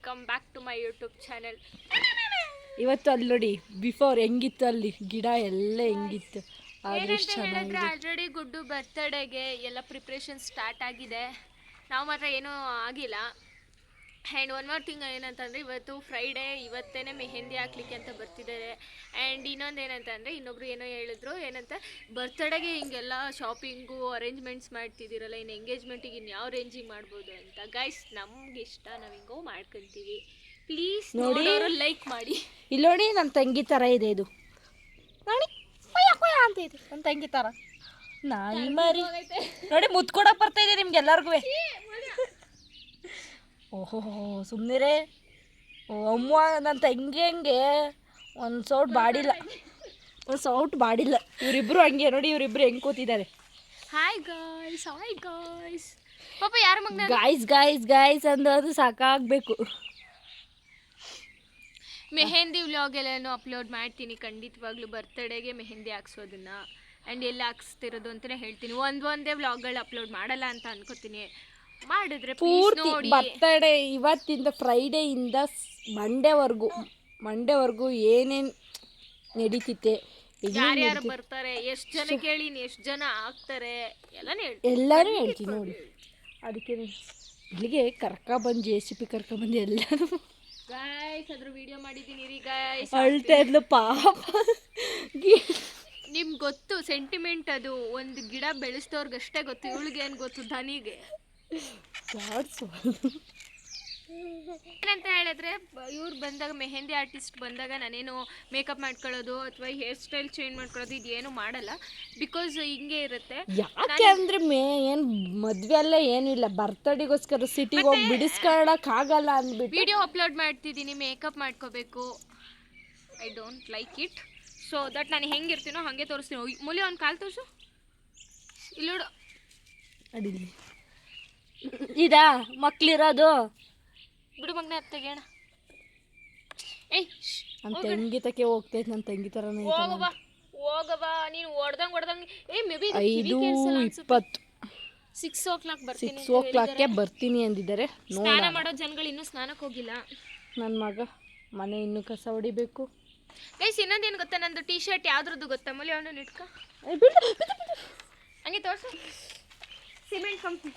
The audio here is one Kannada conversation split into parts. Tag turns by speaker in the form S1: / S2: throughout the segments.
S1: Welcome back to my YouTube channel.
S2: ಇವತ್ತು ಅಲ್ಲಿ ನೋಡಿ ಬಿಫೋರ್ ಹೆಂಗಿತ್ತು, ಅಲ್ಲಿ ಗಿಡ ಎಲ್ಲ ಹೆಂಗಿತ್ತು.
S1: ಏನಂತ ಹೇಳಿದ್ರೆ ಆಲ್ರೆಡಿ ಗುಡ್ಡು ಬರ್ತಡೇಗೆ ಎಲ್ಲ ಪ್ರಿಪ್ರೇಷನ್ ಸ್ಟಾರ್ಟ್ ಆಗಿದೆ. ನಾವು ಮಾತ್ರ ಏನೂ ಆಗಿಲ್ಲ. ಆ್ಯಂಡ್ ಒನ್ ಮೋರ್ ಥಿಂಗ್ ಏನಂತಂದರೆ, ಇವತ್ತು ಫ್ರೈಡೇ, ಇವತ್ತೇ ಮೆಹಂದಿ ಹಾಕ್ಲಿಕ್ಕೆ ಅಂತ ಬರ್ತಿದ್ದಾರೆ. ಆ್ಯಂಡ್ ಇನ್ನೊಂದು ಏನಂತಂದರೆ, ಇನ್ನೊಬ್ರು ಏನೋ ಹೇಳಿದ್ರು, ಏನಂತ ಬರ್ತ್ಡೇಗೆ ಹಿಂಗೆಲ್ಲ ಶಾಪಿಂಗು ಅರೇಂಜ್ಮೆಂಟ್ಸ್ ಮಾಡ್ತಿದ್ದೀರಲ್ಲ, ಇನ್ನು ಎಂಗೇಜ್ಮೆಂಟಿಗೆ ಇನ್ಯಾವ ರೇಂಜಿಗೆ ಮಾಡ್ಬೋದು ಅಂತ. ಗೈಸ್, ನಮ್ಗೆ ಇಷ್ಟ, ನಾವು ಹಿಂಗೋ ಮಾಡ್ಕೊತೀವಿ. ಪ್ಲೀಸ್ ನೋಡಿ, ಲೈಕ್ ಮಾಡಿ.
S2: ಇಲ್ಲಿ ನೋಡಿ, ನನ್ನ ತಂಗಿ ಥರ ಇದೆ ಇದು ನೋಡಿ, ಅಂತ ಇದೆ ನನ್ನ ತಂಗಿ ಥರ. ನಾಯಿ ಮರಿ ನೋಡಿ, ಮುತ್ಕೊಡಕ್ಕೆ ಬರ್ತಾ ಇದೆ ನಿಮ್ಗೆಲ್ಲರಿಗೂ. ಓಹೋ ಸುಮ್ಮನಿರೇ. ಅಮ್ಮ, ನನ್ನ ತಂಗಿ ಹಂಗೆ ಒಂದು ಸೌಟ್ ಬಾಡಿಲ್ಲ, ಇವರಿಬ್ರು ಹಂಗೆ ನೋಡಿ, ಇವರಿಬ್ರು ಹೆಂಗೆ ಕೂತಿದ್ದಾರೆ.
S1: ಹಾಯ್ ಗಾಯ್ಸ್ ಪಾಪ ಯಾರ ಮಗನ
S2: ಗಾಯ್ಸ್ ಅಂದೋದು ಸಾಕಾಗಬೇಕು.
S1: ಮೆಹಂದಿ ವ್ಲಾಗ್ ಎಲ್ಲನೂ ಅಪ್ಲೋಡ್ ಮಾಡ್ತೀನಿ ಖಂಡಿತವಾಗ್ಲೂ, ಬರ್ತಡೇಗೆ ಮೆಹಂದಿ ಹಾಕ್ಸೋದನ್ನ. ಆ್ಯಂಡ್ ಎಲ್ಲ ಹಾಕ್ಸ್ತಿರೋದು ಅಂತಲೇ ಹೇಳ್ತೀನಿ. ಒಂದೇ ವ್ಲಾಗ್ಗಳು ಅಪ್ಲೋಡ್ ಮಾಡಲ್ಲ ಅಂತ ಅನ್ಕೋತೀನಿ. ಮಾಡಿದ್ರೆ
S2: ಪೂರ್ತಿ ಬರ್ತಡೇ ಇವತ್ತಿಂದ ಫ್ರೈಡೇಯಿಂದ ಮಂಡೇವರೆಗೂ ಏನೇನು ನಡೀತಿತ್ತೆ,
S1: ಯಾರ್ಯಾರು ಬರ್ತಾರೆ, ಎಷ್ಟು ಜನ ಕೇಳೀನಿ, ಎಷ್ಟು ಜನ ಆಗ್ತಾರೆ,
S2: ಎಲ್ಲರೂ ಹೇಳ್ತೀನಿ ನೋಡಿ. ಅದಕ್ಕೆ ಇಲ್ಲಿಗೆ ಕರ್ಕೊಬಂದು JCB ಕರ್ಕೊಬಂದು ಎಲ್ಲರೂ
S1: ಗಾಯ್ಸ್ ಅದ್ರ ವಿಡಿಯೋ ಮಾಡಿದ್ದೀನಿ ರೀ ಗಾಯ್ಸ್.
S2: ಅಳ್ತಾ ಇದ್ಲು ಪಾಪ.
S1: ನಿಮ್ಗೆ ಗೊತ್ತು ಸೆಂಟಿಮೆಂಟ್, ಅದು ಒಂದು ಗಿಡ ಬೆಳೆಸ್ತವ್ರಿಗಷ್ಟೇ ಗೊತ್ತು, ಇವಳಿಗೆ ಏನು ಗೊತ್ತು ಧನಿಗೆ. ಏನಂತ ಹೇಳಿದ್ರೆ, ಇವ್ರು ಬಂದಾಗ, ಮೆಹಂದಿ ಆರ್ಟಿಸ್ಟ್ ಬಂದಾಗ ನಾನೇನು ಮೇಕಪ್ ಮಾಡ್ಕೊಳ್ಳೋದು ಅಥವಾ ಹೇರ್ ಸ್ಟೈಲ್ ಚೇಂಜ್ ಮಾಡ್ಕೊಳ್ಳೋದು ಇದೇನು ಮಾಡಲ್ಲ. ಬಿಕಾಸ್ ಹಿಂಗೆ ಇರುತ್ತೆ.
S2: ಯಾಕೆ ಅಂದರೆ ಏನು ಮದುವೆ ಅಲ್ಲ ಏನೂ ಇಲ್ಲ, ಬರ್ತಡೇಗೋಸ್ಕರ ಸಿಟಿಗೆ ಹೋಗಿ ಬಿಡಿಸ್ಕೊಳ್ಳೋಕ್ಕಾಗಲ್ಲ ಅಂದ್ಬಿಟ್ಟು
S1: ವಿಡಿಯೋ ಅಪ್ಲೋಡ್ ಮಾಡ್ತಿದ್ದೀನಿ. ಮೇಕಪ್ ಮಾಡ್ಕೋಬೇಕು, I don't like it. So that ನಾನು ಹೆಂಗಿರ್ತೀನೋ ಹಾಗೆ ತೋರಿಸ್ತೀನಿ. ಮೂಲಿ ಒಂದು ಕಾಲು ತೋರಿಸು, ಇಲ್ಲೋಡು
S2: ಅಡಿಲಿ ಇದಾ ಮಕ್ಳಿರೋದು.
S1: ಬಿಡು ಮಗನ ತೆಗೆಯೋಣ.
S2: ನನ್ನ ತಂಗಿ ತಕ್ಕೆ ಹೋಗ್ತೈತೆ, ನನ್ನ ತಂಗಿ ಥರನೇ
S1: ಹೋಗವಾ ನೀನು ಹೊಡ್ದಂಗೆ. ಮೇ ಬಿ
S2: 5:20
S1: 6 o'clock ಬರ್ತೀನಿ,
S2: 6 o'clockಗೆ ಬರ್ತೀನಿ ಅಂದಿದ್ದಾರೆ.
S1: ಸ್ನಾನ ಮಾಡೋ ಜನಗಳು ಇನ್ನೂ ಸ್ನಾನಕ್ಕೆ ಹೋಗಿಲ್ಲ.
S2: ನನ್ನ ಮಗ ಮನೆ ಇನ್ನೂ ಕಸ ಹೊಡಿಬೇಕು.
S1: ಗೈಸ್, ಇನ್ನೊಂದೇನು ಗೊತ್ತಾ, ನಂದು ಟೀ ಶರ್ಟ್ ಯಾವ್ದ್ರದ್ದು ಗೊತ್ತಾ? ಮೂಲಿ ಅವನು ಇಟ್ಕ ಹಂಗೆ ತೋರಿಸು. ಸಿಮೆಂಟ್ ಕಂಪ್ನಿ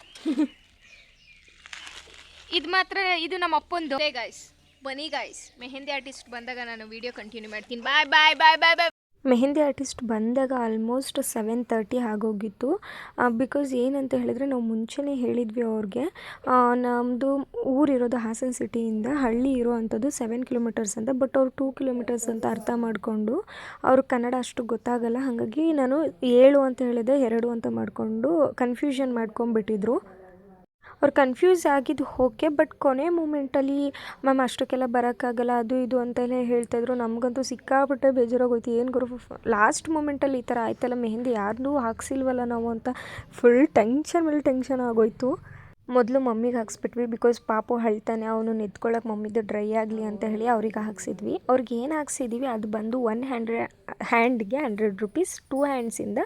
S1: ಇದು ಮಾತ್ರ, ಇದು ನಮ್ಮ ಅಪ್ಪಂದು. ಗಾಯ್ಸ್ ಬನ್ನಿ ಗಾಯ್ಸ್, ಮೆಹಂದಿ ಆರ್ಟಿಸ್ಟ್ ಬಂದಾಗ ನಾನು ವಿಡಿಯೋ ಕಂಟಿನ್ಯೂ ಮಾಡ್ತೀನಿ. ಬಾಯ್.
S3: ಮೆಹಂದಿ ಆರ್ಟಿಸ್ಟ್ ಬಂದಾಗ ಆಲ್ಮೋಸ್ಟ್ 7:30 ಆಗೋಗಿತ್ತು. ಬಿಕಾಸ್ ಏನಂತ ಹೇಳಿದ್ರೆ, ನಾವು ಮುಂಚೆನೇ ಹೇಳಿದ್ವಿ ಅವ್ರಿಗೆ, ನಮ್ಮದು ಊರಿರೋದು ಹಾಸನ ಸಿಟಿಯಿಂದ ಹಳ್ಳಿ ಇರೋ ಅಂಥದ್ದು 7 kilometers ಅಂತ. ಬಟ್ ಅವ್ರು 2 kilometers ಅಂತ ಅರ್ಥ ಮಾಡಿಕೊಂಡು, ಅವ್ರಿಗೆ ಕನ್ನಡ ಅಷ್ಟು ಗೊತ್ತಾಗಲ್ಲ. ಹಾಗಾಗಿ ನಾನು 7 ಅಂತ ಹೇಳಿದೆ, 2 ಅಂತ ಮಾಡಿಕೊಂಡು ಕನ್ಫ್ಯೂಷನ್ ಮಾಡ್ಕೊಂಡ್ಬಿಟ್ಟಿದ್ರು. ಅವ್ರು ಕನ್ಫ್ಯೂಸ್ ಆಗಿದ್ದು ಓಕೆ. ಬಟ್ ಕೊನೆ ಮೂಮೆಂಟಲ್ಲಿ ಮ್ಯಾಮ್ ಅಷ್ಟಕ್ಕೆಲ್ಲ ಬರೋಕ್ಕಾಗಲ್ಲ, ಅದು ಇದು ಅಂತೆಲ್ಲ ಹೇಳ್ತಾಯಿದ್ರು. ನಮಗಂತೂ ಸಿಕ್ಕಾಬಿಟ್ಟೆ ಬೇಜಾರಾಗೋಯ್ತು. ಏನು ಗುರು, ಲಾಸ್ಟ್ ಮೂಮೆಂಟಲ್ಲಿ ಈ ಥರ ಆಯ್ತಲ್ಲ, ಮೆಹಂದಿ ಯಾರನ್ನೂ ಹಾಕ್ಸಿಲ್ವಲ್ಲ ನಾವು ಅಂತ ಫುಲ್ ಟೆನ್ಷನ್ ಮೇಲೆ ಟೆನ್ಷನ್ ಆಗೋಯ್ತು. ಮೊದಲು ಮಮ್ಮಿಗೆ ಹಾಕ್ಸ್ಬಿಟ್ವಿ, ಬಿಕಾಸ್ ಪಾಪು ಅಳ್ತಾನೆ, ಅವನು ಎತ್ಕೊಳ್ಳೋಕೆ ಮಮ್ಮಿದು ಡ್ರೈ ಆಗಲಿ ಅಂತ ಹೇಳಿ ಅವ್ರಿಗೆ ಹಾಕ್ಸಿದ್ವಿ. ಅವ್ರಿಗೆ ಏನು ಹಾಕ್ಸಿದ್ದೀವಿ ಅದು ಬಂದು 1 ಹ್ಯಾಂಡ್ಗೆ 100 rupees, 2 ಹ್ಯಾಂಡ್ಸಿಂದ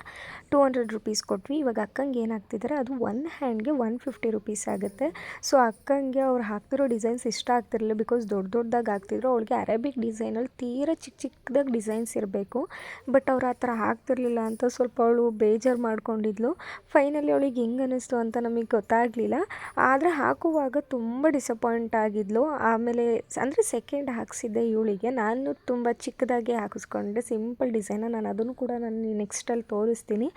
S3: 200 rupees ಕೊಟ್ವಿ. ಇವಾಗ ಅಕ್ಕಂಗೆ ಏನು ಹಾಕ್ತಿದ್ದಾರೆ, ಅದು 1 ಹ್ಯಾಂಡ್ಗೆ 150 rupees ಆಗುತ್ತೆ. ಸೊ ಅಕ್ಕಂಗೆ ಅವ್ರು ಹಾಕ್ತಿರೋ ಡಿಸೈನ್ಸ್ ಇಷ್ಟ ಆಗ್ತಿರಲಿಲ್ಲ, ಬಿಕಾಸ್ ದೊಡ್ಡದಾಗಿ ಹಾಕ್ತಿದ್ರು. ಅವಳಿಗೆ ಅರೇಬಿಕ್ ಡಿಸೈನಲ್ಲಿ ತೀರಾ ಚಿಕ್ಕದಾಗಿ ಡಿಸೈನ್ಸ್ ಇರಬೇಕು. ಬಟ್ ಅವ್ರು ಆ ಥರ ಹಾಕ್ತಿರ್ಲಿಲ್ಲ ಅಂತ ಸ್ವಲ್ಪ ಅವಳು ಬೇಜಾರು ಮಾಡ್ಕೊಂಡಿದ್ಲು. ಫೈನಲಿ ಅವಳಿಗೆ ಹೆಂಗೆ ಅನ್ನಿಸ್ತು ಅಂತ ನಮಗೆ ಗೊತ್ತಾಗಲಿಲ್ಲ. ಆದರೆ ಹಾಕುವಾಗ ತುಂಬ ಡಿಸಪಾಯಿಂಟ್ ಆಗಿದ್ಲು. ಆಮೇಲೆ ಅಂದರೆ ಸೆಕೆಂಡ್ ಹಾಕ್ಸಿದ್ದೆ ಇವಳಿಗೆ, ನಾನು ತುಂಬ ಚಿಕ್ಕದಾಗೆ ಹಾಕಿಸ್ಕೊಂಡೆ, ಸಿಂಪಲ್ ಡಿಸೈನ. ನಾನು ಅದನ್ನು ಕೂಡ ನಾನು ನೆಕ್ಸ್ಟಲ್ಲಿ ತೋರಿಸ್ತೀನಿ.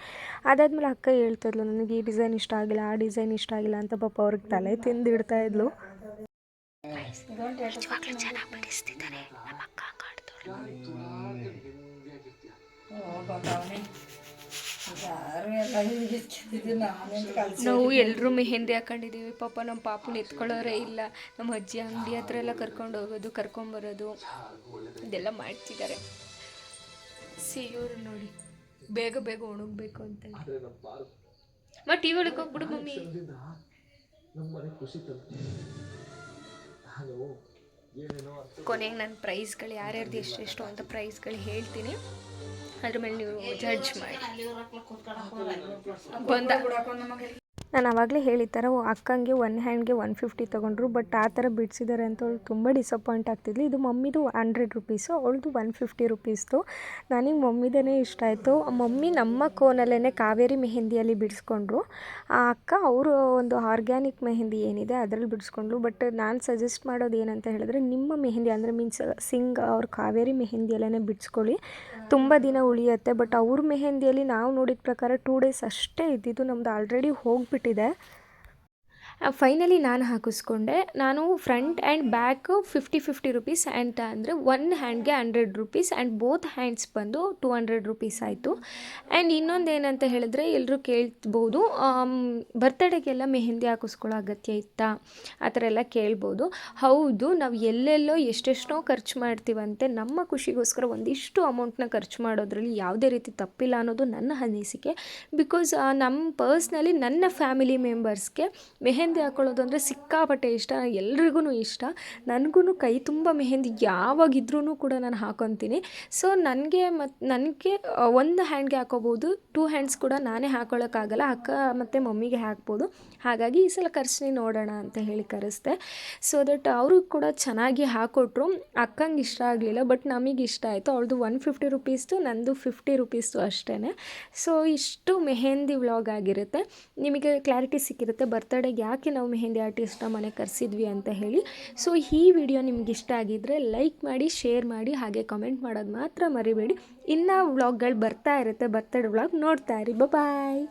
S3: ಅದಾದಮೇಲೆ ಅಕ್ಕ ಹೇಳ್ತಾಯಿದ್ಲು, ನನಗೆ ಈ ಡಿಸೈನ್ ಇಷ್ಟ ಆಗಿಲ್ಲ, ಆ ಡಿಸೈನ್ ಇಷ್ಟ ಆಗಿಲ್ಲ ಅಂತ. ಪಾಪ ಅವ್ರಿಗೆ ತಲೆ ತಿಂದಿಡ್ತಾ ಇದ್ಲು.
S1: ನಾವು ಎಲ್ಲರೂ ಮೆಹಂದಿ ಹಾಕೊಂಡಿದ್ದೀವಿ. ಪಾಪ ನಮ್ಮ ಪಾಪುನ ಎತ್ಕೊಳ್ಳೋರೇ ಇಲ್ಲ. ನಮ್ಮ ಅಜ್ಜಿ ಅಂಗಡಿ ಹತ್ರ ಎಲ್ಲ ಕರ್ಕೊಂಡು ಹೋಗೋದು, ಕರ್ಕೊಂಬರೋದು, ಇದೆಲ್ಲ ಮಾಡ್ತಿದ್ದಾರೆ. ಇವರು ನೋಡಿ, ಬೇಗ ಒಣಗಬೇಕು ಅಂತ. ಟಿ ವಿ ಒಳಗೆ ಹೋಗ್ಬಿಡು ಮಮ್ಮಿ. ಕೊನೆಗೆ ನನ್ನ ಪ್ರೈಸ್ಗಳು ಯಾರ್ಯಾರ್ದು ಎಷ್ಟೆಷ್ಟು ಅಂತ ಪ್ರೈಸ್ಗಳು ಹೇಳ್ತೀನಿ. ಅದ್ರ ಮೇಲೆ ನೀವು ಜಡ್ಜ್ ಮಾಡಿ.
S3: ನಾನು ಆವಾಗಲೇ ಹೇಳಿದ ಥರ ಅಕ್ಕಂಗೆ ಒನ್ ಹ್ಯಾಂಡ್ಗೆ 150 ತೊಗೊಂಡ್ರು, ಬಟ್ ಆ ಥರ ಬಿಡಿಸಿದ್ದಾರೆ ಅಂತ ಅವಳು ತುಂಬ ಡಿಸಪಾಯಿಂಟ್ ಆಗ್ತಿದ್ಲು. ಇದು ಮಮ್ಮಿದು 100 ರುಪೀಸು, ಅವಳದು 150 ರುಪೀಸ್ದು. ನನಗೆ ಮಮ್ಮಿದೇ ಇಷ್ಟ ಆಯಿತು. ಮಮ್ಮಿ ನಮ್ಮ ಕೋನಲ್ಲೇ ಕಾವೇರಿ ಮೆಹಂದಿಯಲ್ಲಿ ಬಿಡಿಸ್ಕೊಂಡ್ರು. ಆ ಅಕ್ಕ ಅವರು ಒಂದು ಆರ್ಗ್ಯಾನಿಕ್ ಮೆಹಂದಿ ಏನಿದೆ ಅದರಲ್ಲಿ ಬಿಡಿಸ್ಕೊಂಡ್ರು. ಬಟ್ ನಾನು ಸಜೆಸ್ಟ್ ಮಾಡೋದು ಏನಂತ ಹೇಳಿದ್ರೆ, ನಿಮ್ಮ ಮೆಹಂದಿ ಅಂದರೆ ಮೀನ್ಸ್ ಸಿಂಗ್ ಅವ್ರ ಕಾವೇರಿ ಮೆಹಂದಿಯಲ್ಲೇ ಬಿಡಿಸ್ಕೊಳ್ಳಿ, ತುಂಬ ದಿನ ಉಳಿಯುತ್ತೆ. ಬಟ್ ಅವ್ರ ಮೆಹಂದಿಯಲ್ಲಿ ನಾವು ನೋಡಿದ ಪ್ರಕಾರ 2 ಡೇಸ್ ಅಷ್ಟೇ ಇದ್ದಿದ್ದು, ನಮ್ಮದು ಆಲ್ರೆಡಿ ಹೋಗಿಬಿಟ್ಟಿದೆ. ಫೈನಲಿ ನಾನು ಹಾಕಿಸ್ಕೊಂಡೆ. ನಾನು front and back 50 rupees and ಅಂದರೆ ಒನ್ ಹ್ಯಾಂಡ್ಗೆ 100 ರುಪೀಸ್ ಆ್ಯಂಡ್ ಬೋತ್ ಹ್ಯಾಂಡ್ಸ್ ಬಂದು 200 ರುಪೀಸ್ ಆಯಿತು. ಆ್ಯಂಡ್ ಇನ್ನೊಂದು ಏನಂತ ಹೇಳಿದ್ರೆ, ಎಲ್ಲರೂ ಕೇಳ್ಬೋದು ಬರ್ತಡೇಗೆಲ್ಲ ಮೆಹಂದಿ ಹಾಕಿಸ್ಕೊಳ್ಳೋ ಅಗತ್ಯ ಇತ್ತಾ ಆ ಥರ ಎಲ್ಲ ಕೇಳ್ಬೋದು. ಹೌದು, ನಾವು ಎಲ್ಲೆಲ್ಲೋ ಎಷ್ಟೆಷ್ಟೋ ಖರ್ಚು ಮಾಡ್ತೀವಂತೆ, ನಮ್ಮ ಖುಷಿಗೋಸ್ಕರ ಒಂದಿಷ್ಟು ಅಮೌಂಟ್ನ ಖರ್ಚು ಮಾಡೋದ್ರಲ್ಲಿ ಯಾವುದೇ ರೀತಿ ತಪ್ಪಿಲ್ಲ ಅನ್ನೋದು ನನ್ನ ಅನಿಸಿಕೆ. ಬಿಕಾಸ್ ನಮ್ಮ ಪರ್ಸ್ನಲಿ ನನ್ನ ಫ್ಯಾಮಿಲಿ ಮೆಂಬರ್ಸ್ಗೆ ಮೆಹಂದಿ ಹಾಕೊಳ್ಳೋದು ಅಂದರೆ ಸಿಕ್ಕಾಪಟ್ಟೆ ಇಷ್ಟ, ಎಲ್ರಿಗೂ ಇಷ್ಟ. ನನಗೂ ಕೈ ತುಂಬ ಮೆಹಂದಿ ಯಾವಾಗಿದ್ರೂ ಕೂಡ ನಾನು ಹಾಕೊತೀನಿ. ಸೊ ನನಗೆ ಒಂದು ಹ್ಯಾಂಡ್ಗೆ ಹಾಕೋಬೋದು, 2 ಹ್ಯಾಂಡ್ಸ್ ಕೂಡ ನಾನೇ ಹಾಕೊಳ್ಳೋಕ್ಕಾಗಲ್ಲ, ಅಕ್ಕ ಮತ್ತು ಮಮ್ಮಿಗೆ ಹಾಕ್ಬೋದು. ಹಾಗಾಗಿ ಈ ಸಲ ಕರ್ಸ್ನಿ ನೋಡೋಣ ಅಂತ ಹೇಳಿ ಕರೆಸ್ದೆ. ಸೊ ದಟ್ ಅವರು ಕೂಡ ಚೆನ್ನಾಗಿ ಹಾಕ್ಕೊಟ್ರು. ಅಕ್ಕಂಗೆ ಇಷ್ಟ ಆಗಲಿಲ್ಲ, ಬಟ್ ನಮಗೆ ಇಷ್ಟ ಆಯಿತು. ಅವಳದು 150 ರುಪೀಸ್ದು, ನಂದು 50 ರುಪೀಸ್ದು ಅಷ್ಟೇ. ಸೊ ಇಷ್ಟು ಮೆಹಂದಿ ವ್ಲಾಗ್ ಆಗಿರುತ್ತೆ. ನಿಮಗೆ ಕ್ಲಾರಿಟಿ ಸಿಕ್ಕಿರುತ್ತೆ ಬರ್ತಡೇಗೆ ಯಾಕೆ ನಾವು ಮೆಹಂದಿ ಆರ್ಟಿಸ್ಟ್ನ ಮನೆಗೆ ಕರೆಸಿದ್ವಿ ಅಂತ ಹೇಳಿ. ಸೊ ಈ ವಿಡಿಯೋ ನಿಮ್ಗೆ ಇಷ್ಟ ಆಗಿದ್ದರೆ ಲೈಕ್ ಮಾಡಿ, ಶೇರ್ ಮಾಡಿ, ಹಾಗೆ ಕಮೆಂಟ್ ಮಾಡೋದು ಮಾತ್ರ ಮರಿಬೇಡಿ. ಇನ್ನು ವ್ಲಾಗ್ಗಳು ಬರ್ತಾ ಇರುತ್ತೆ, ಬರ್ತಡೇ ವ್ಲಾಗ್ ನೋಡ್ತಾ ಇರಿ. ಬಾಯ್.